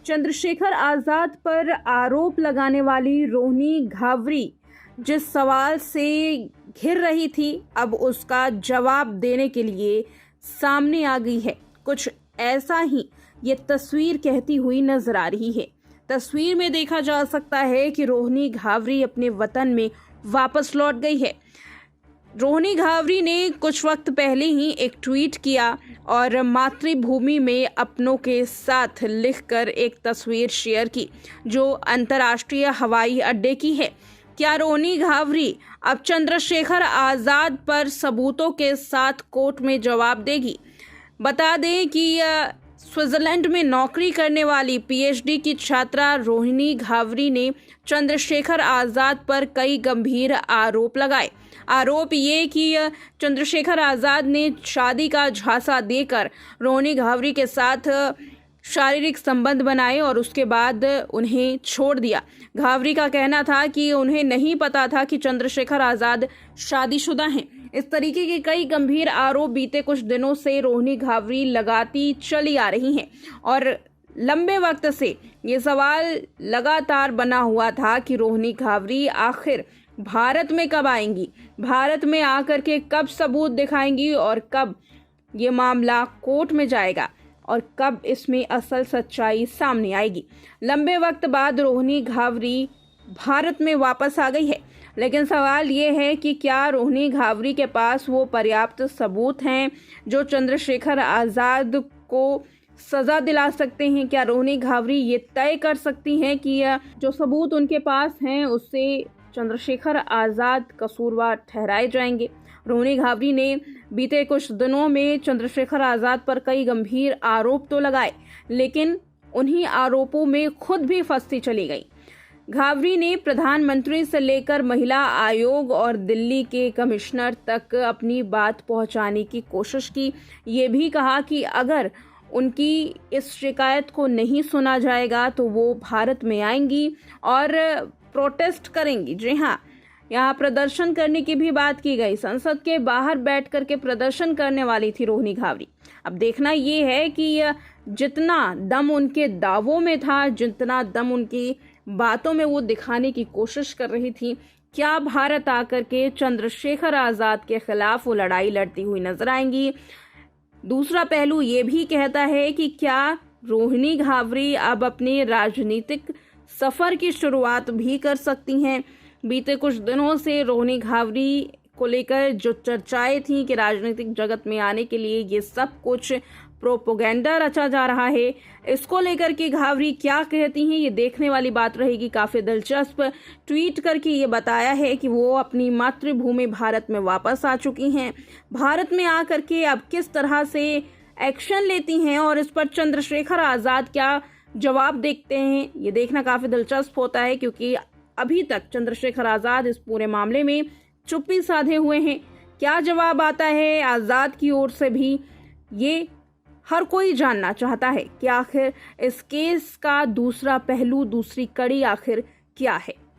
चंद्रशेखर आज़ाद पर आरोप लगाने वाली रोहिणी घावरी जिस सवाल से घिर रही थी, अब उसका जवाब देने के लिए सामने आ गई है। कुछ ऐसा ही ये तस्वीर कहती हुई नजर आ रही है। तस्वीर में देखा जा सकता है कि रोहिणी घावरी अपने वतन में वापस लौट गई है। रोहिणी घावरी ने कुछ वक्त पहले ही एक ट्वीट किया और मातृभूमि में अपनों के साथ लिखकर एक तस्वीर शेयर की, जो अंतर्राष्ट्रीय हवाई अड्डे की है। क्या रोहिणी घावरी अब चंद्रशेखर आज़ाद पर सबूतों के साथ कोर्ट में जवाब देगी? बता दें कि स्विट्जरलैंड में नौकरी करने वाली पीएचडी की छात्रा रोहिणी घावरी ने चंद्रशेखर आज़ाद पर कई गंभीर आरोप लगाए। आरोप ये कि चंद्रशेखर आज़ाद ने शादी का झांसा देकर रोहिणी घावरी के साथ शारीरिक संबंध बनाए और उसके बाद उन्हें छोड़ दिया। घावरी का कहना था कि उन्हें नहीं पता था कि चंद्रशेखर आज़ाद शादीशुदा हैं। इस तरीके के कई गंभीर आरोप बीते कुछ दिनों से रोहिणी घावरी लगाती चली आ रही हैं और लंबे वक्त से ये सवाल लगातार बना हुआ था कि रोहिणी घावरी आखिर भारत में कब आएंगी, भारत में आकर के कब सबूत दिखाएंगी और कब ये मामला कोर्ट में जाएगा और कब इसमें असल सच्चाई सामने आएगी। लंबे वक्त बाद रोहिणी घावरी भारत में वापस आ गई है, लेकिन सवाल ये है कि क्या रोहिणी घावरी के पास वो पर्याप्त सबूत हैं जो चंद्रशेखर आज़ाद को सज़ा दिला सकते हैं? क्या रोहिणी घावरी ये तय कर सकती हैं कि जो सबूत उनके पास हैं उससे चंद्रशेखर आज़ाद कसूरवार ठहराए जाएंगे? रोहिणी घावरी ने बीते कुछ दिनों में चंद्रशेखर आज़ाद पर कई गंभीर आरोप तो लगाए, लेकिन उन्हीं आरोपों में खुद भी फंसती चली गई। घावरी ने प्रधानमंत्री से लेकर महिला आयोग और दिल्ली के कमिश्नर तक अपनी बात पहुंचाने की कोशिश की। ये भी कहा कि अगर उनकी इस शिकायत को नहीं सुना जाएगा तो वो भारत में आएंगी और प्रोटेस्ट करेंगी। जी हाँ, यहाँ प्रदर्शन करने की भी बात की गई। संसद के बाहर बैठ करके प्रदर्शन करने वाली थी रोहिणी घावरी। अब देखना ये है कि जितना दम उनके दावों में था, जितना दम उनकी बातों में वो दिखाने की कोशिश कर रही थी, क्या भारत आकर के चंद्रशेखर आज़ाद के खिलाफ वो लड़ाई लड़ती हुई नजर आएंगी? दूसरा पहलू ये भी कहता है कि क्या रोहिणी घावरी अब अपने राजनीतिक सफर की शुरुआत भी कर सकती हैं? बीते कुछ दिनों से रोहिणी घावरी को लेकर जो चर्चाएं थी कि राजनीतिक जगत में आने के लिए ये सब कुछ प्रोपोगेंडा रचा जा रहा है, इसको लेकर के घावरी क्या कहती हैं ये देखने वाली बात रहेगी। काफ़ी दिलचस्प ट्वीट करके ये बताया है कि वो अपनी मातृभूमि भारत में वापस आ चुकी हैं। भारत में आकर के अब किस तरह से एक्शन लेती हैं और इस पर चंद्रशेखर आज़ाद क्या जवाब देखते हैं, ये देखना काफ़ी दिलचस्प होता है, क्योंकि अभी तक चंद्रशेखर आज़ाद इस पूरे मामले में चुप्पी साधे हुए हैं। क्या जवाब आता है आज़ाद की ओर से भी, ये हर कोई जानना चाहता है कि आखिर इस केस का दूसरा पहलू, दूसरी कड़ी आखिर क्या है।